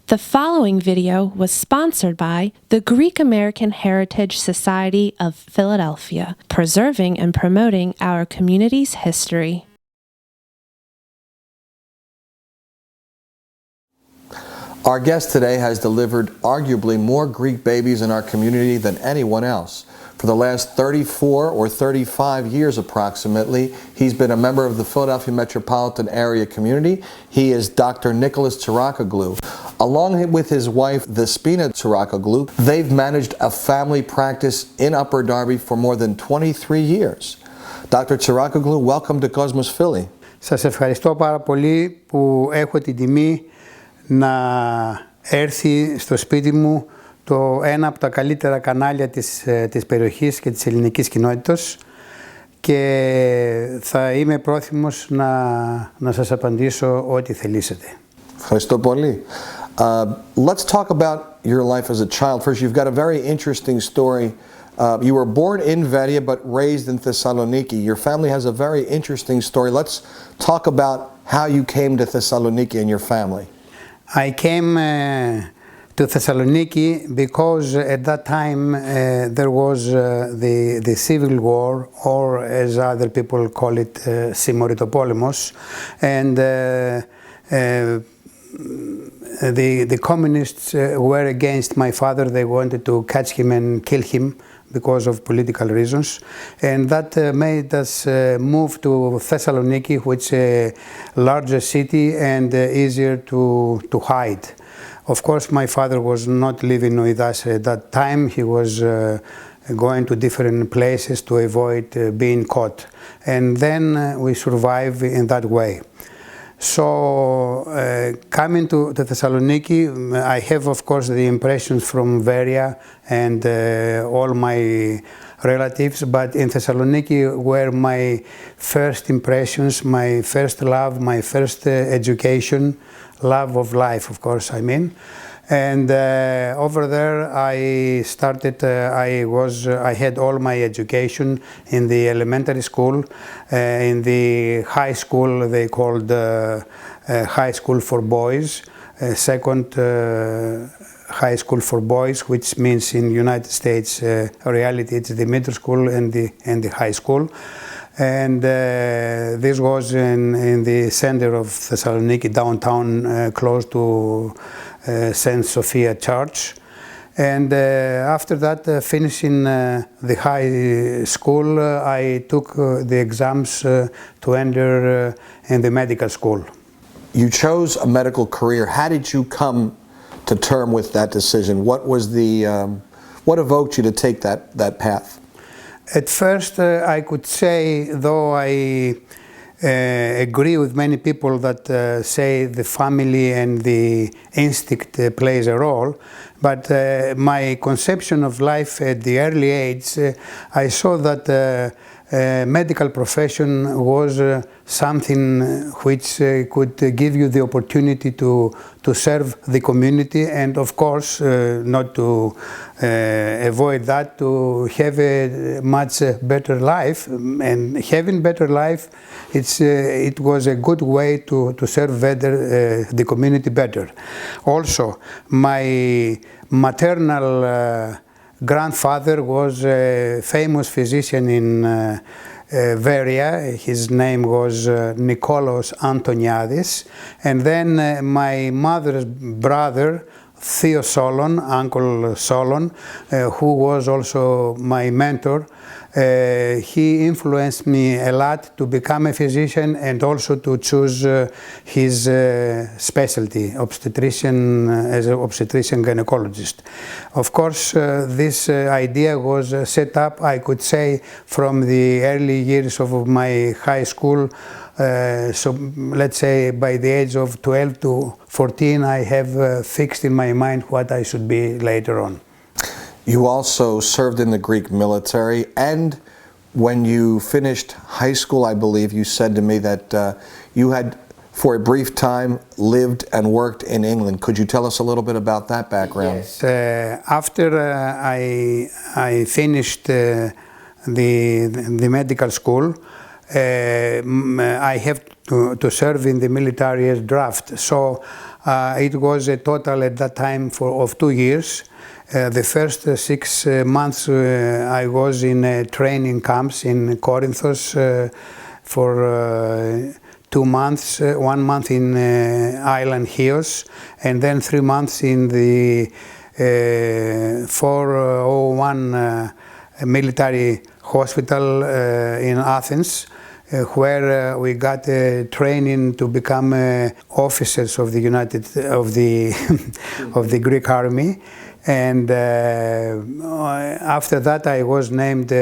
The following video was sponsored by the Greek American Heritage Society of Philadelphia, preserving and promoting our community's history. Our guest today has delivered arguably more Greek babies in our community than anyone else. For the last 34 or 35 years approximately, he's been a member of the Philadelphia metropolitan area community. He is Dr. Nicholas Tsirakoglou. Along with his wife, Despina Tsirakoglou, they've managed a family practice in Upper Darby for more than 23 years. Dr. Tsirakoglou, welcome to Cosmos Philly. Σας ευχαριστώ πάρα πολύ που έχω την τιμή να έρθει στο σπίτι μου ένα από τα καλύτερα κανάλια της περιοχής και της ελληνικής κοινότητας και θα είμαι πρόθυμος να σας απαντήσω ό,τι θελήσετε. Ευχαριστώ πολύ. Let's talk about your life as a child. First, you've got a very interesting story. You were born in Veria but raised in Thessaloniki. Your family has a very interesting story. Let's talk about how you came to Thessaloniki and your family. I came to Thessaloniki because at that time there was the civil war, or as other people call it, Simoritopolimos, and the communists were against my father. They wanted to catch him and kill him because of political reasons, and that made us move to Thessaloniki, which is a larger city and easier to hide. Of course, my father was not living with us at that time. He was going to different places to avoid being caught, and then we survived in that way. So coming to Thessaloniki, I have of course the impressions from Veria and all my relatives, but in Thessaloniki were my first impressions, my first love, my first education, love of life, of course, I mean. And over there I started, I had all my education in the elementary school. In the high school they called high school for boys, second high school for boys, which means in United States reality it's the middle school and the high school. And this was in the center of Thessaloniki, downtown, close to St. Sophia Church. And after that, finishing the high school, I took the exams to enter in the medical school. You chose a medical career. How did you come to term with that decision? What was what evoked you to take that path? At first, I could say, though I agree with many people that say the family and the instinct plays a role, but my conception of life at the early age, I saw that medical profession was something which could give you the opportunity to serve the community, and of course not to avoid that, to have a much better life. And having better life, it was a good way to serve better the community better. Also, my maternal grandfather was a famous physician in Veria. His name was Nikolaos Antoniadis. And then my mother's brother, Theo Solon, Uncle Solon, who was also my mentor, he influenced me a lot to become a physician and also to choose his specialty, obstetrician, as an obstetrician gynecologist. Of course, this idea was set up, I could say, from the early years of my high school. So let's say by the age of 12 to 14, I have fixed in my mind what I should be later on. You also served in the Greek military, and when you finished high school, I believe you said to me that you had, for a brief time, lived and worked in England. Could you tell us a little bit about that background? Yes. After I finished the medical school, I have to serve in the military as draft. So it was a total at that time of 2 years. The first 6 months I was in training camps in Corinthos for 2 months, 1 month in island Chios, and then 3 months in the 401 military hospital in Athens, where we got training to become officers of the of the Greek army, and after that I was named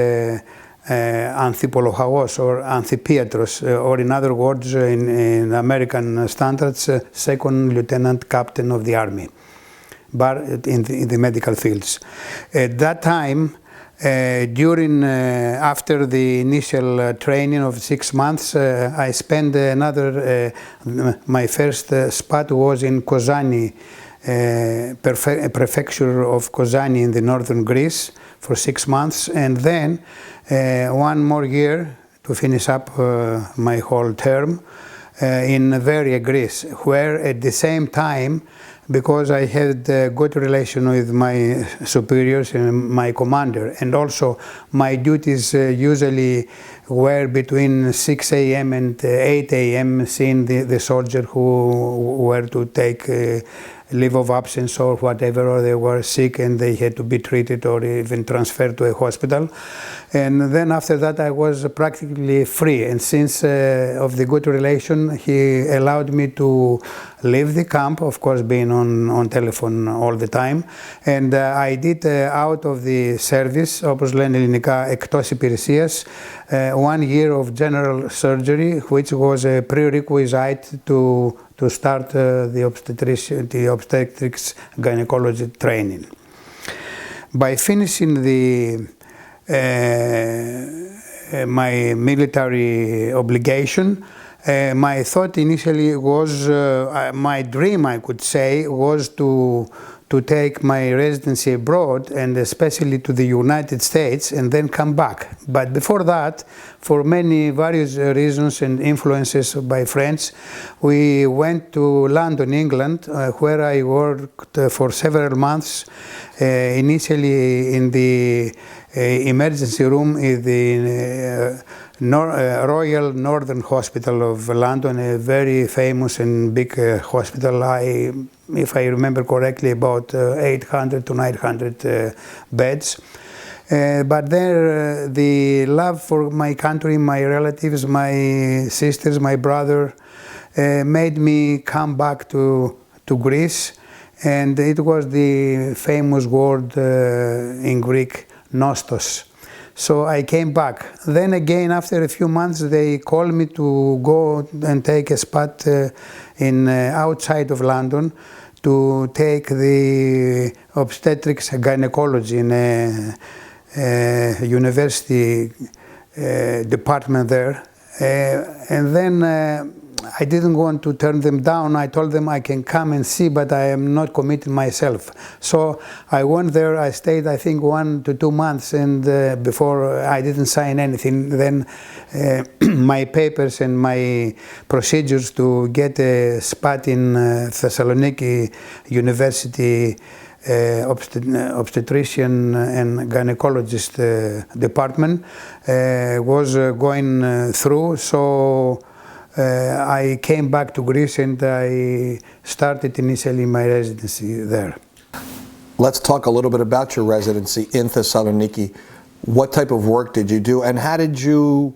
Anthipologagos or Amphipiatros, or in other words, in American standards, second lieutenant captain of the army, but in the medical fields. At that time, after the initial training of 6 months, I spent my first spot was in Kozani, prefecture of Kozani in the northern Greece for 6 months, and then 1 more year to finish up my whole term in Veria, Greece, where at the same time, because I had a good relation with my superiors and my commander, and also my duties usually were between 6 a.m. and 8 a.m. seeing the soldier who were to take leave of absence or whatever, or they were sick and they had to be treated or even transferred to a hospital. And then after that I was practically free, and since of the good relation, he allowed me to leave the camp, of course being on telephone all the time, and I did out of the service, όπως λένε ελληνικά, εκτός υπηρεσίας, 1 year of general surgery, which was a prerequisite to start the obstetrics gynecology training. By finishing my military obligation, my thought initially was, my dream I could say, was to take my residency abroad, and especially to the United States, and then come back. But before that, for various reasons and influences by friends, we went to London, England, where I worked for several months, initially in the emergency room in the Royal Northern Hospital of London, a very famous and big hospital. If I remember correctly, about 800 to 900 beds. But there, the love for my country, my relatives, my sisters, my brother, made me come back to Greece, and it was the famous word in Greek, nostos. So I came back. Then again, after a few months, they called me to go and take a spot outside of London to take the obstetrics gynecology in a university department there. And then I didn't want to turn them down. I told them I can come and see, but I am not committing myself. So I went there. I stayed, I think, 1 to 2 months, and before I didn't sign anything. Then my papers and my procedures to get a spot in Thessaloniki University obstetrician and gynecologist department was going through. So I came back to Greece, and I started initially my residency there. Let's talk a little bit about your residency in Thessaloniki. What type of work did you do, and how did you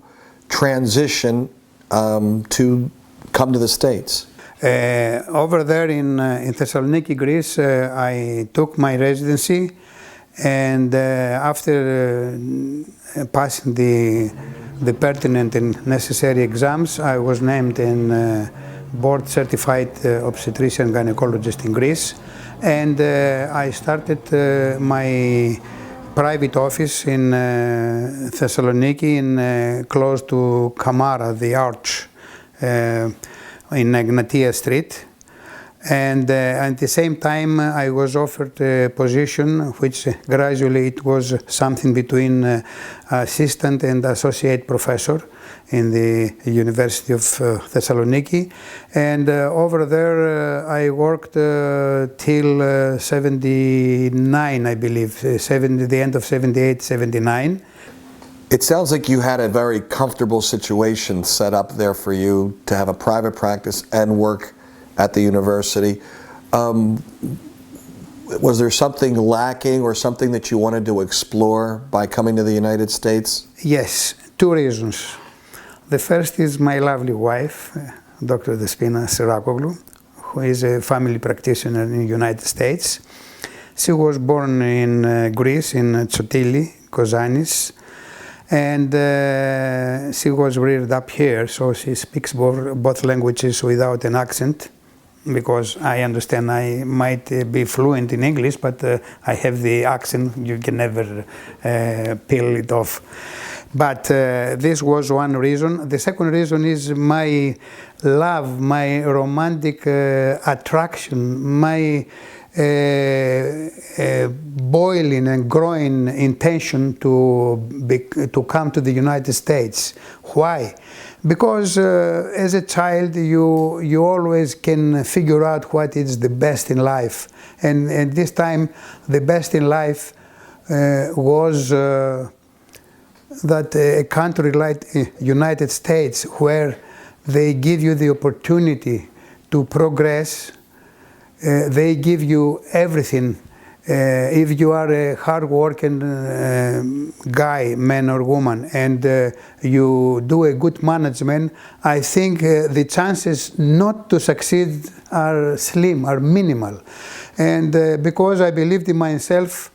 transition to come to the States? Over there in Thessaloniki, Greece, I took my residency, and after passing the pertinent and necessary exams, I was named in board certified obstetrician gynecologist in Greece, and I started my private office in Thessaloniki, close to Kamara, the arch, in Agnatia Street. And at the same time, I was offered a position which gradually it was something between assistant and associate professor in the University of Thessaloniki. And over there I worked till 79, I believe, the end of 78, 79. It sounds like you had a very comfortable situation set up there for you to have a private practice and work at the university. Was there something lacking or something that you wanted to explore by coming to the United States? Yes, two reasons. The first is my lovely wife, Dr. Despina Tsirakoglou, who is a family practitioner in the United States. She was born in Greece, in Tsotili, Kozanis, and she was reared up here, so she speaks both languages without an accent, because I understand I might be fluent in English, but I have the accent, you can never peel it off. But this was one reason. The second reason is my love, my romantic attraction, my boiling and growing intention to come to the United States. Why? Because as a child you always can figure out what is the best in life, and this time the best in life was that a country like United States, where they give you the opportunity to progress, they give you everything. If you are a hard-working guy, man or woman, and you do a good management, I think the chances not to succeed are slim, are minimal. And because I believed in myself,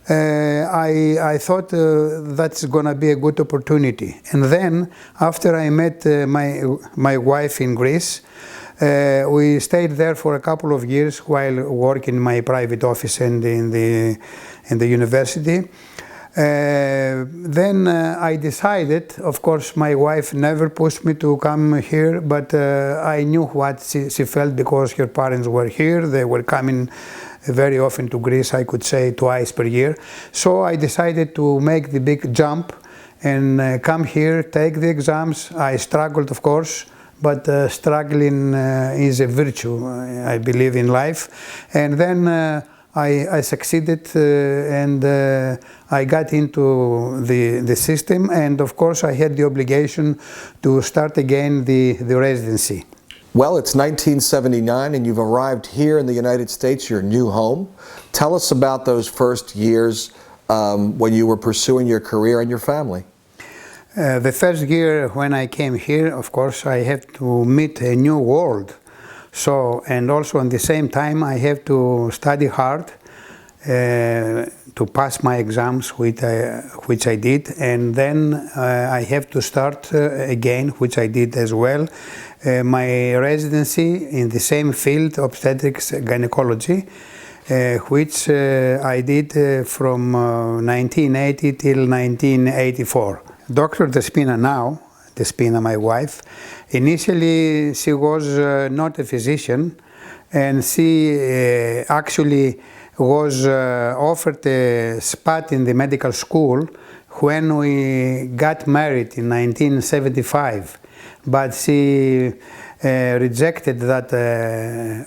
I thought that's gonna be a good opportunity. And then, after I met my wife in Greece, we stayed there for a couple of years while working in my private office and in the university. Then I decided, of course my wife never pushed me to come here, but I knew what she felt, because her parents were here, they were coming very often to Greece, I could say twice per year. So I decided to make the big jump and come here, take the exams. I struggled, of course, but struggling is a virtue, I believe, in life. And then I succeeded and I got into the system, and of course I had the obligation to start again the residency. Well, it's 1979 and you've arrived here in the United States, your new home. Tell us about those first years when you were pursuing your career and your family. The first year when I came here, of course, I had to meet a new world. So, and also at the same time, I have to study hard to pass my exams, which I did, and then I have to start again, which I did as well, my residency in the same field, obstetrics gynecology, which I did from 1980 till 1984. Dr. Despina now, Despina, my wife, initially she was not a physician, and she actually was offered a spot in the medical school when we got married in 1975. But she rejected that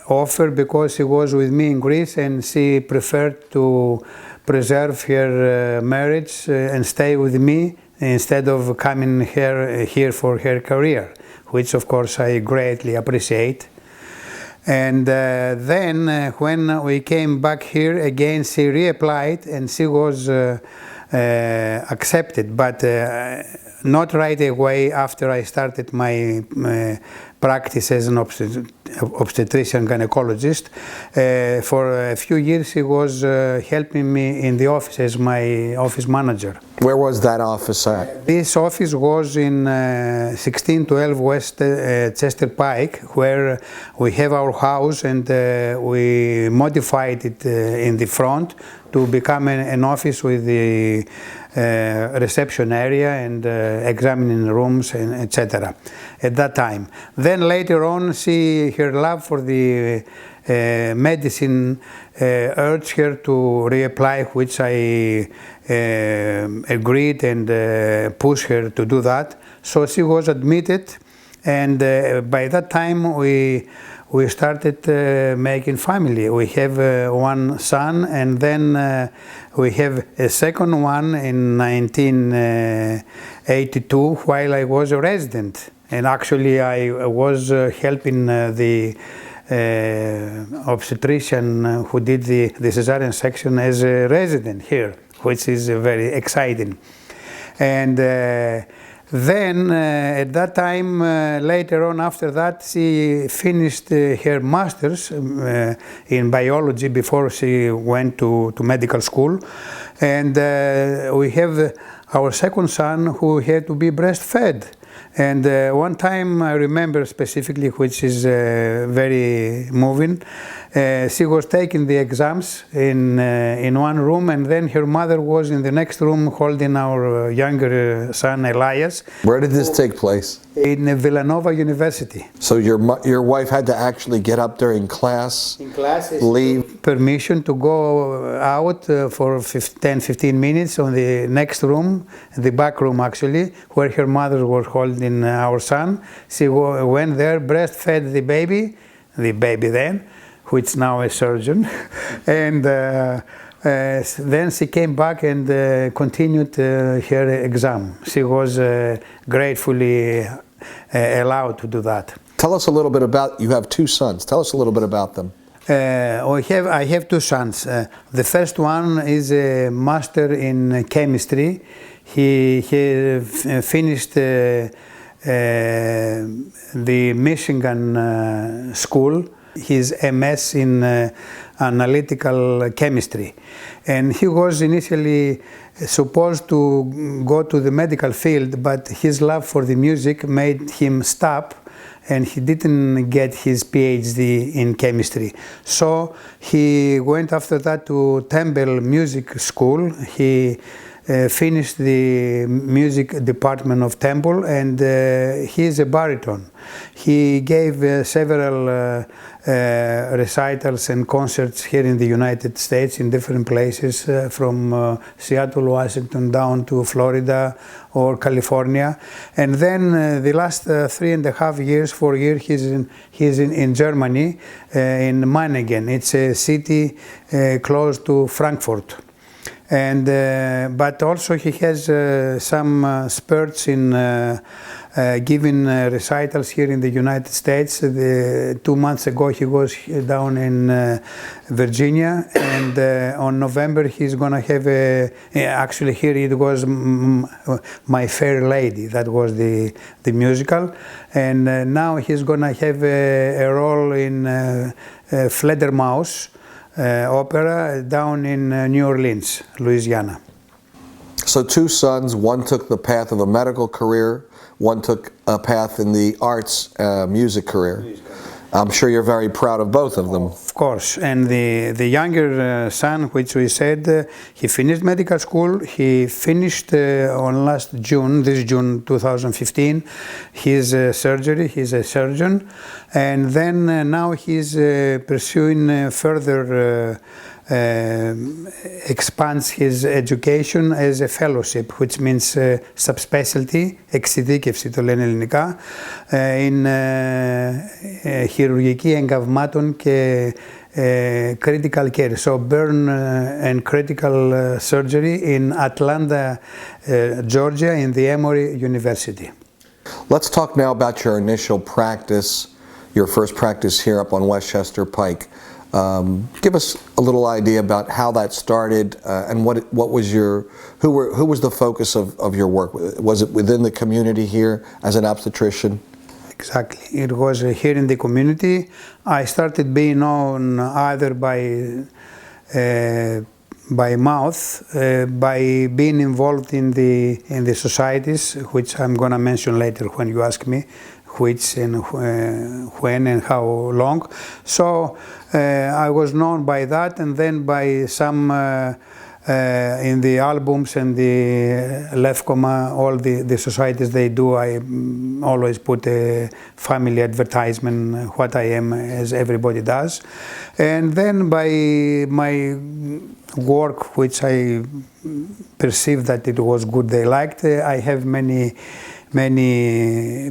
offer because she was with me in Greece and she preferred to preserve her marriage and stay with me instead of coming here for her career, which of course I greatly appreciate. And then when we came back here again, she reapplied and she was accepted, but not right away after I started my practice as an obstetrician gynecologist. For a few years he was helping me in the office as my office manager. Where was that office at? This office was in 1612 West Chester Pike, where we have our house, and we modified it in the front to become an office with the reception area and examining rooms, and etc. at that time. Then later on, her love for the medicine urged her to reapply, which I agreed and pushed her to do that. So she was admitted, and by that time we started making family. We have one son, and then we have a second one in 1982 while I was a resident. And actually I was helping the obstetrician who did the cesarean section as a resident here, which is very exciting. And then at that time, later on after that, she finished her master's in biology before she went to medical school. And we have our second son who had to be breastfed. And one time I remember specifically, which is very moving, she was taking the exams in one room, and then her mother was in the next room holding our younger son Elias. Where did this take place? In Villanova University. So your wife had to actually get up during class, leave? Permission to go out for 10-15 minutes on the next room, the back room actually, where her mother was holding our son. She went there, breastfed the baby then, which now a surgeon, and then she came back and continued her exam. She was gratefully allowed to do that. Tell us a little bit about, you have two sons. Tell us a little bit about them. I have two sons. The first one is a master in chemistry. He finished the Michigan school. His MS in analytical chemistry. And he was initially supposed to go to the medical field, but his love for the music made him stop, and he didn't get his PhD in chemistry. So he went after that to Temple Music School. He finished the music department of Temple, and he is a baritone. He gave several recitals and concerts here in the United States in different places, from Seattle, Washington down to Florida or California. And then the last 3.5 years, 4 years, he's in Germany, in Mannheim. It's a city close to Frankfurt. And but also he has some spurts in giving recitals here in the United States. 2 months ago he was down in Virginia, and on November he's gonna have actually here it was My Fair Lady, that was the musical, and now he's gonna have a role in Fledermaus opera down in New Orleans, Louisiana. So two sons, one took the path of a medical career, one took a path in the arts music career. I'm sure you're very proud of both of them. Of course, and the younger son, which we said, he finished medical school. He finished on this June 2015, his surgery. He's a surgeon, and then now he's pursuing further expands his education as a fellowship, which means subspecialty, εξειδίκευση το λένε ελληνικά, in χειρουργική εγκαυμάτων και critical care, so burn and critical surgery in Atlanta, Georgia, in the Emory University. Let's talk now about your initial practice, your first practice here up on Westchester Pike. Give us a little idea about how that started and what was who was the focus of your work? Was it within the community here as an obstetrician? Exactly. It was here in the community. I started being known either by mouth, by being involved in the societies, which I'm going to mention later when you ask me which and when and how long. So I was known by that, and then by some in the albums and the Lefkoma, all the societies they do, I always put a family advertisement, what I am, as everybody does. And then by my work, which I perceived that it was good, they liked, I have many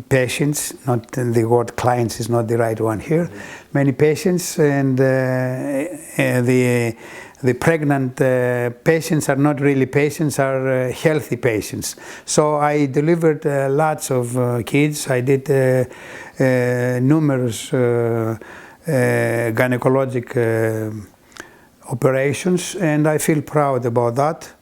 patients, not the word clients is not the right one here, many patients, and the pregnant patients are not really patients, are healthy patients. So I delivered lots of kids. I did numerous gynecologic operations, and I feel proud about that.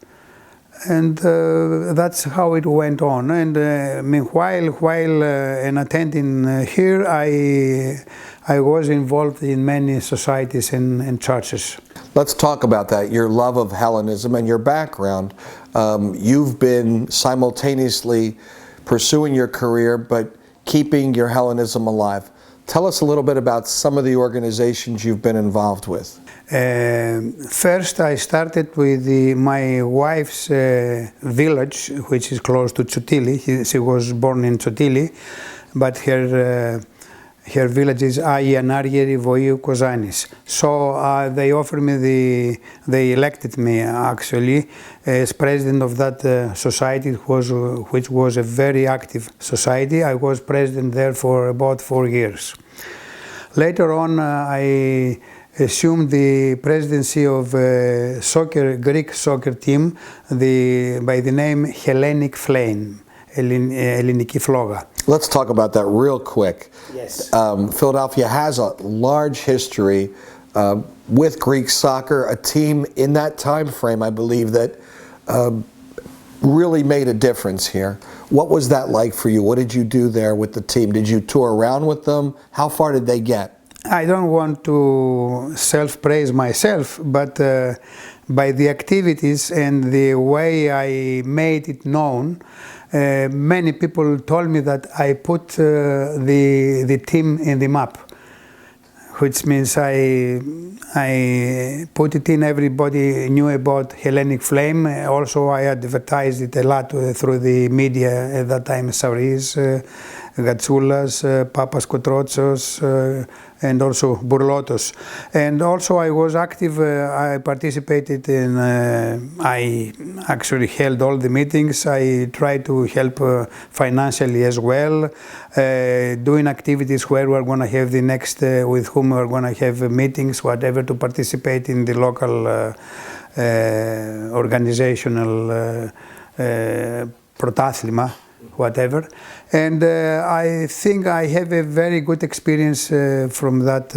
And that's how it went on. And meanwhile, while in attending here, I was involved in many societies and churches. Let's talk about that, your love of Hellenism and your background. You've been simultaneously pursuing your career, but keeping your Hellenism alive. Tell us a little bit about some of the organizations you've been involved with. First, I started with my wife's village, which is close to Tsotili. She was born in Tsotili, but her village is Aianarieri Voiou Kozanis. So they offered me they elected me actually as president of that society, which was a very active society. I was president there for about 4 years. Later on, I assumed the presidency of a Greek soccer team by the name Hellenic Flame, Ελληνική Φλόγα. Let's talk about that real quick. Yes. Philadelphia has a large history with Greek soccer, a team in that time frame, I believe, that really made a difference here. What was that like for you? What did you do there with the team? Did you tour around with them? How far did they get? I don't want to self-praise myself, but by the activities and the way I made it known, many people told me that I put the team in the map, which means I put it in. Everybody knew about Hellenic Flame. Also, I advertised it a lot through the media at that time, Sauris, Gatsoulas, Papas Kotrotsos, and also Burlotos. And also I was active, I participated in, I actually held all the meetings. I tried to help financially as well, doing activities where we're going to have the next, with whom we're going to have meetings, whatever, to participate in the local organizational protathlima, whatever. And I think I have a very good experience from that,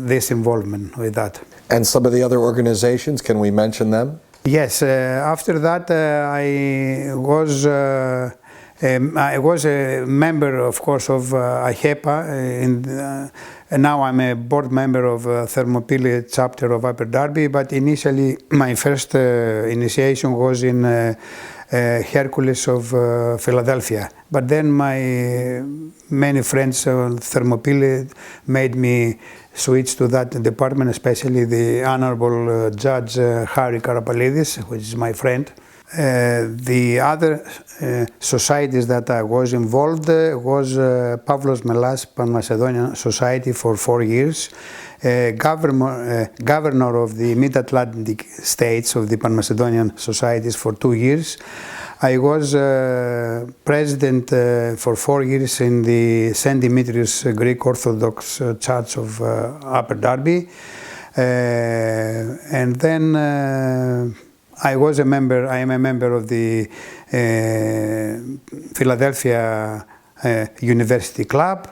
this involvement with that. And some of the other organizations, can we mention them? Yes, after that I was a member, of course, of AHEPA, and now I'm a board member of Thermopylae chapter of Upper Darby, but initially my first initiation was in Hercules of Philadelphia. But then my many friends of Thermopylae made me switch to that department, especially the Honorable Judge Harry Karapalidis, which is my friend. The other societies that I was involved was Pavlos Melas Pan-Macedonian Society for 4 years, governor of the Mid-Atlantic States of the Pan-Macedonian Societies for 2 years. I was president for 4 years in the St. Demetrius Greek Orthodox Church of Upper Darby, and then I am a member of the Philadelphia University Club,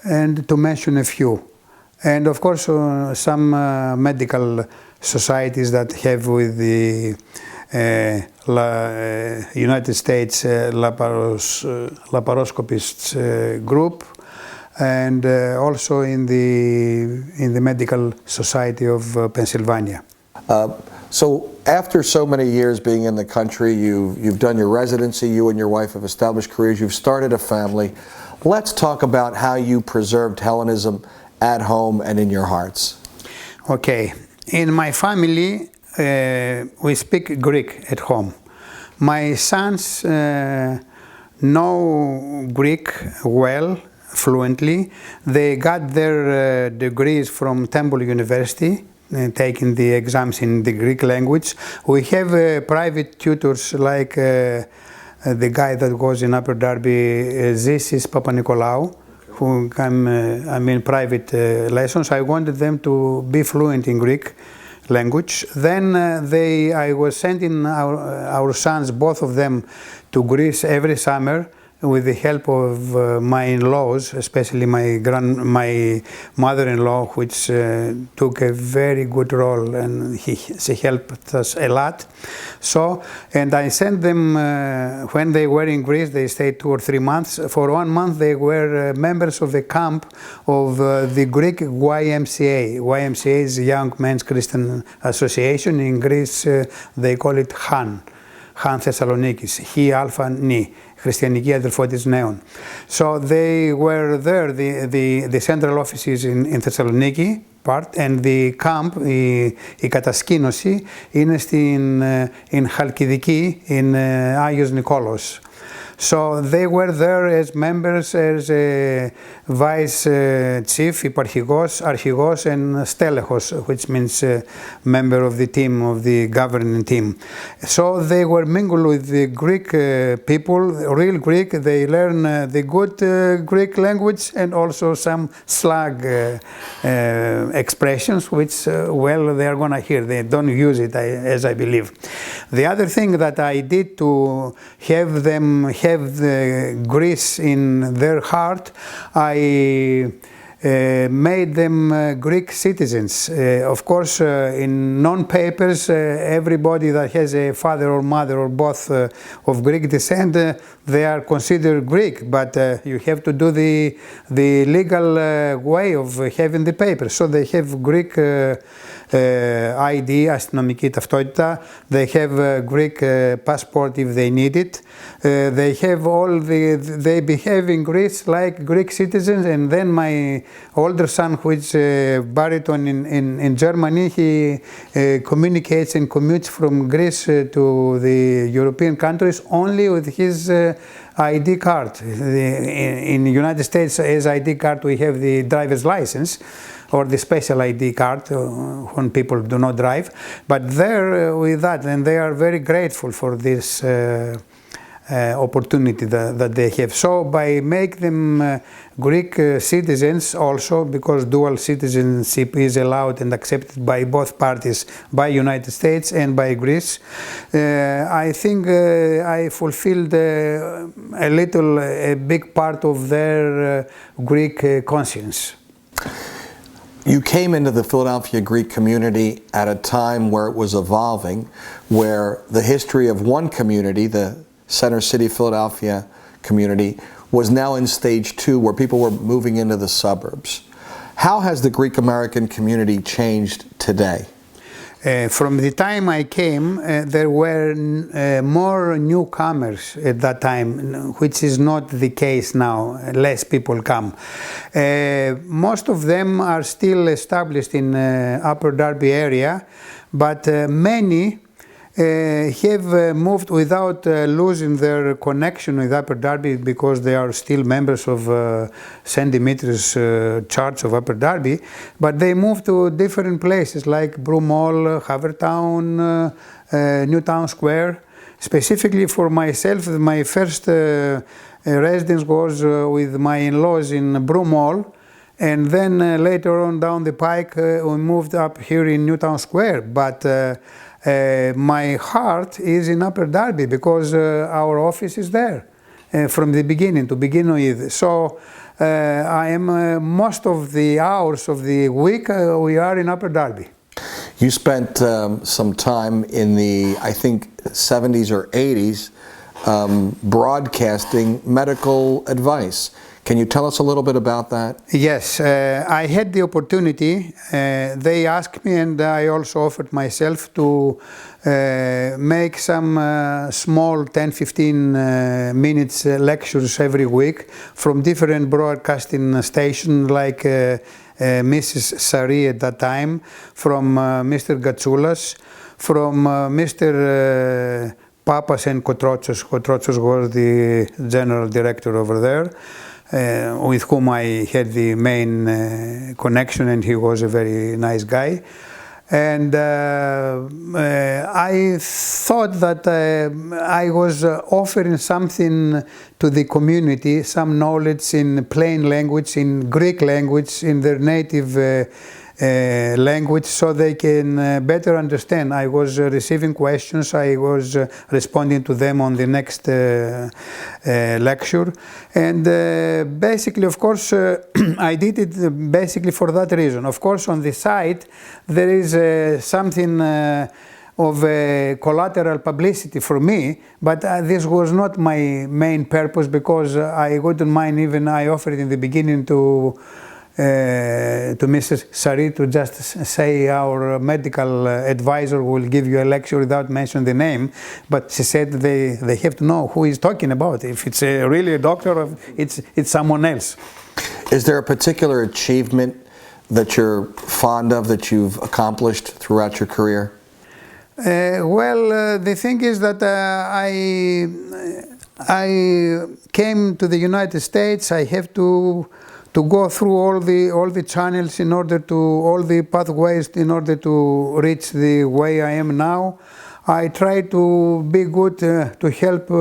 and to mention a few. And of course some medical societies that have with the United States laparoscopists group, and also in the Medical Society of Pennsylvania. So after so many years being in the country, you've done your residency, you and your wife have established careers, you've started a family. Let's talk about how you preserved Hellenism at home and in your hearts. Okay. In my family, we speak Greek at home. My sons know Greek well, fluently. They got their degrees from Temple University, taking the exams in the Greek language. We have private tutors like the guy that goes in Upper Darby, this is Papa Nicolaou, who come private lessons. I wanted them to be fluent in Greek language. Then I was sending our sons, both of them, to Greece every summer with the help of my in-laws, especially my mother-in-law, which took a very good role, and she helped us a lot. So, and I sent them, when they were in Greece, they stayed 2 or 3 months. For 1 month, they were members of the camp of the Greek YMCA. YMCA is Young Men's Christian Association. In Greece, they call it HAN Thessalonikis, Χ Αλφα Νι, Χριστιανική Αδελφότητας Νέων. So they were there, the central office is in Thessaloniki part, and the camp, η κατασκήνωση, είναι in Χαλκιδική, in Άγιος Νικόλαος. So they were there as members, as vice chief, υπαρχηγός, αρχηγός, and στέλεχος, which means member of the team, of the governing team. So they were mingled with the Greek people, real Greek. They learn the good Greek language and also some slang expressions, which, well, they are going to hear. They don't use it, as I believe. The other thing that I did to have them have Greece in their heart, I made them Greek citizens. Of course, in non-papers, everybody that has a father or mother or both of Greek descent, they are considered Greek, but you have to do the legal way of having the papers. So they have Greek ID, αστυνομική ταυτότητα. They have Greek passport if they need it. They have they behave in Greece like Greek citizens. And then my older son, who is baritone in Germany, he communicates and commutes from Greece to the European countries only with his ID card. In the United States, as ID card, we have the driver's license, or the special ID card when people do not drive. But there with that, and they are very grateful for this opportunity that they have. So by make them Greek citizens also, because dual citizenship is allowed and accepted by both parties, by United States and by Greece, I think I fulfilled a big part of their Greek conscience. You came into the Philadelphia Greek community at a time where it was evolving, where the history of one community, the Center City, Philadelphia community, was now in stage 2, where people were moving into the suburbs. How has the Greek American community changed today? From the time I came, there were more newcomers at that time, which is not the case now. Less people come. Most of them are still established in Upper Darby area, but many have moved without losing their connection with Upper Darby, because they are still members of St. Demetrius Church of Upper Darby, but they moved to different places like Brew Mall, Havertown, Newtown Square. Specifically for myself, my first residence was with my in-laws in Brew Mall, and then later on down the pike we moved up here in Newtown Square. But my heart is in Upper Darby, because our office is there from the beginning, to begin with. So I am most of the hours of the week we are in Upper Darby. You spent some time in the, I think, 70s or 80s broadcasting medical advice. Can you tell us a little bit about that? Yes, I had the opportunity. They asked me, and I also offered myself to make some small 10-15 minutes lectures every week from different broadcasting stations like Mrs. Sari at that time, from Mr. Gatsoulas, from Mr. Papas and Kotrotsos. Kotrotsos was the general director over there, with whom I had the main connection, and he was a very nice guy. And I thought that I was offering something to the community, some knowledge in plain language, in Greek language, in their native language, so they can better understand. I was receiving questions, I was responding to them on the next lecture, and basically, of course, I did it basically for that reason. Of course, on the side there is something of collateral publicity for me, but this was not my main purpose, because I wouldn't mind, even I offered in the beginning to Mrs. Sari to just say our medical advisor will give you a lecture without mentioning the name, but she said they have to know who he's talking about, if it's really a doctor or it's someone else. Is there a particular achievement that you're fond of, that you've accomplished throughout your career? Well, the thing is that I came to the United States. I have to go through all the channels in order to, all the pathways in order to reach the way I am now. I tried to be good, to help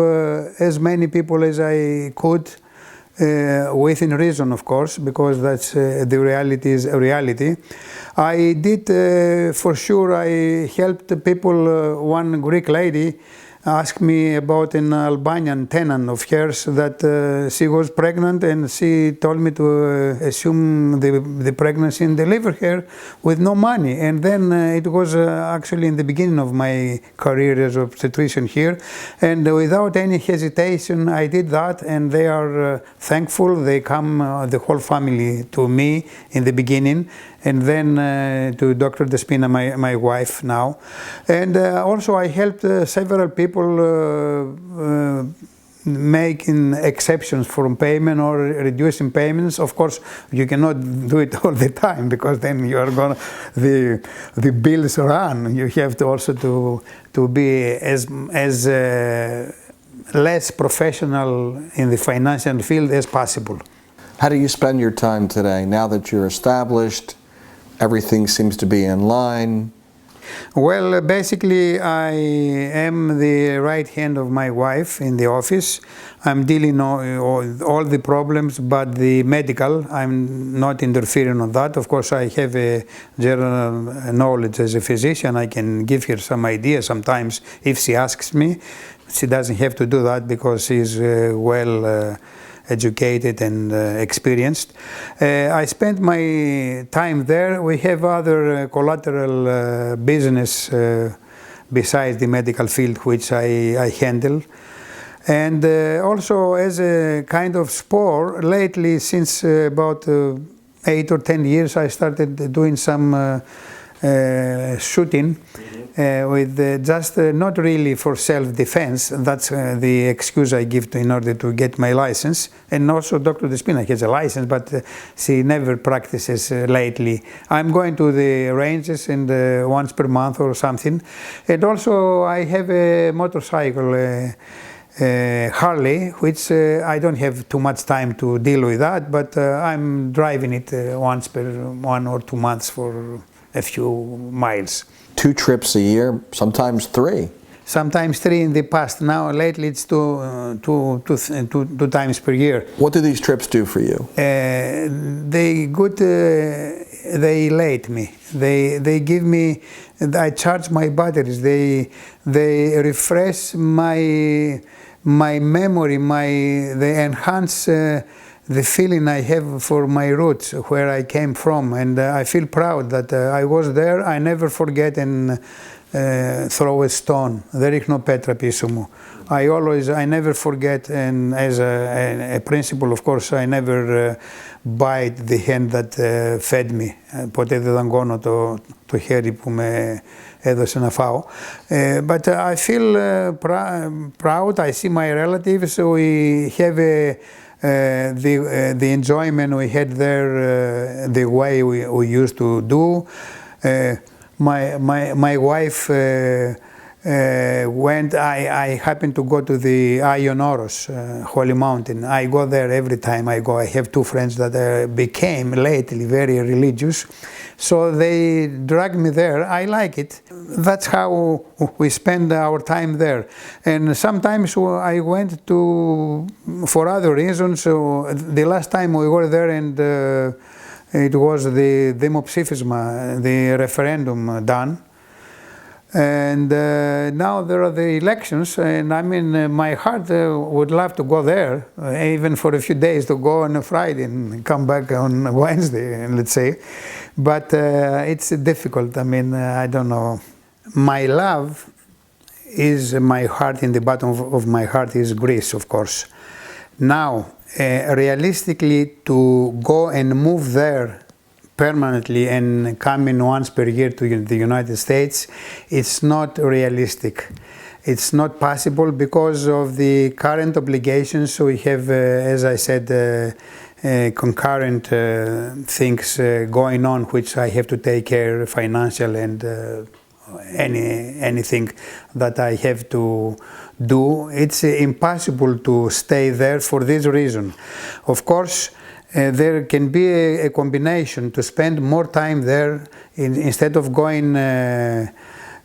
as many people as I could, within reason, of course, because that's the reality is a reality. I did, for sure, I helped people. One Greek lady asked me about an Albanian tenant of hers that she was pregnant, and she told me to assume the pregnancy and deliver her with no money. And then it was actually in the beginning of my career as obstetrician here, and without any hesitation I did that, and they are thankful. They come, the whole family, to me in the beginning, and then to Dr. Despina, my wife now. And also I helped several people making exceptions from payment or reducing payments. Of course, you cannot do it all the time, because then you are going the bills run. You have to also to be as less professional in the financial field as possible. How do you spend your time today, now that you're established, everything seems to be in line? Well, basically, I am the right hand of my wife in the office. I'm dealing with all the problems, but the medical, I'm not interfering on that. Of course, I have a general knowledge as a physician. I can give her some ideas sometimes if she asks me. She doesn't have to do that because she's well educated and experienced. I spent my time there. We have other collateral business besides the medical field, which I handle. And also as a kind of sport, lately, since about 8 or 10 years, I started doing some shooting with just not really for self-defense. That's the excuse I give in order to get my license. And also Dr. Despina has a license, but she never practices lately. I'm going to the ranges and once per month or something. And also I have a motorcycle, Harley, which I don't have too much time to deal with that, but I'm driving it once per 1 or 2 months for a few miles. 2 trips a year, sometimes 3. Sometimes 3 in the past. Now lately it's two times per year. What do these trips do for you? They elate me. They give me. I charge my batteries. They refresh my memory. They enhance the feeling I have for my roots, where I came from, and I feel proud that I was there. I never forget and throw a stone. There is no Petra Pisumu. I never forget, and as a principle, of course, I never bite the hand that fed me. Ποτέ δεν δαγκώνω το χέρι που με έδωσε να φάω. But I feel proud. I see my relatives. We have the enjoyment we had there, the way we used to do. My wife went. I happened to go to the Ionoros, Holy Mountain. I go there every time I go. I have two friends that became lately very religious, so they drag me there. I like it. That's how we spend our time there. And sometimes I went to for other reasons. So the last time we were there, and it was the Δημοψήφισμα, the referendum done. And now there are the elections, and I mean, my heart would love to go there, even for a few days, to go on a Friday and come back on Wednesday, let's say. But it's difficult. I mean, I don't know. My love is my heart, in the bottom of my heart is Greece, of course. Now, realistically, to go and move there permanently and come in once per year to the United States, it's not realistic. It's not possible because of the current obligations. So we have, as I said, concurrent things going on, which I have to take care, financial and anything that I have to do. It's impossible to stay there for this reason. Of course, there can be a combination to spend more time there instead of going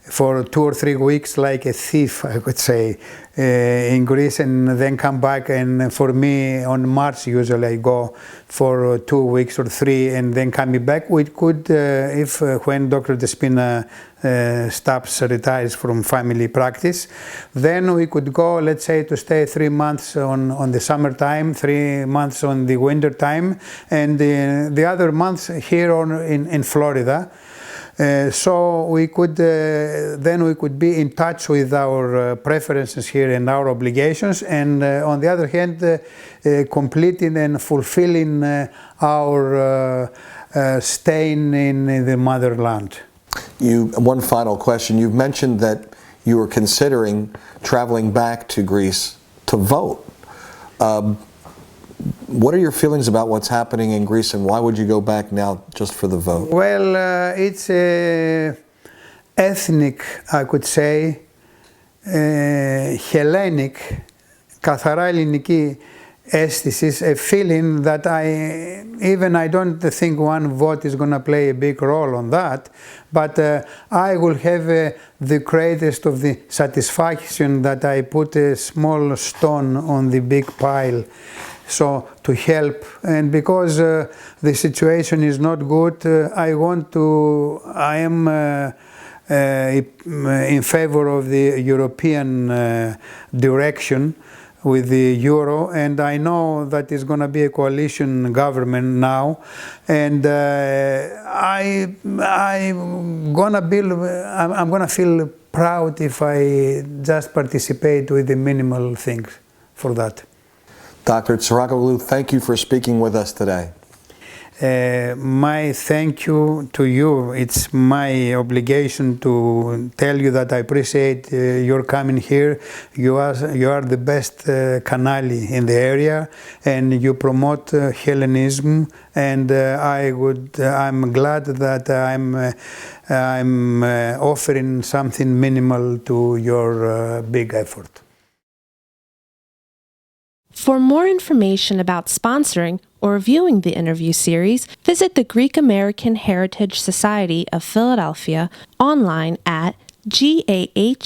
for 2 or 3 weeks like a thief, I would say, in Greece, and then come back. And for me, on March usually I go for 2 weeks or 3 and then coming back. We could, if when Dr. Despina retires from family practice, then we could go, let's say, to stay 3 months on the summertime, 3 months on the winter time, and the other months here in Florida. So we could then we could be in touch with our preferences here and our obligations, and on the other hand, completing and fulfilling our staying in the motherland. One final question. You've mentioned that you were considering traveling back to Greece to vote. What are your feelings about what's happening in Greece, and why would you go back now just for the vote? Well, it's ethnic, I could say, Hellenic, καθαρά ελληνική αίσθηση, a feeling that I don't think one vote is going to play a big role on that, but I will have the greatest of the satisfaction that I put a small stone on the big pile. So to help, and because the situation is not good, I am in favor of the European direction with the euro, and I know that it's going to be a coalition government now, and I'm gonna feel proud if I just participate with the minimal things for that. Dr. Tsirakoglou, thank you for speaking with us today. My thank you to you. It's my obligation to tell you that I appreciate your coming here. You are the best canali in the area, and you promote Hellenism. And I'm glad that I'm offering something minimal to your big effort. For more information about sponsoring or viewing the interview series, visit the Greek American Heritage Society of Philadelphia online at gahsp.org.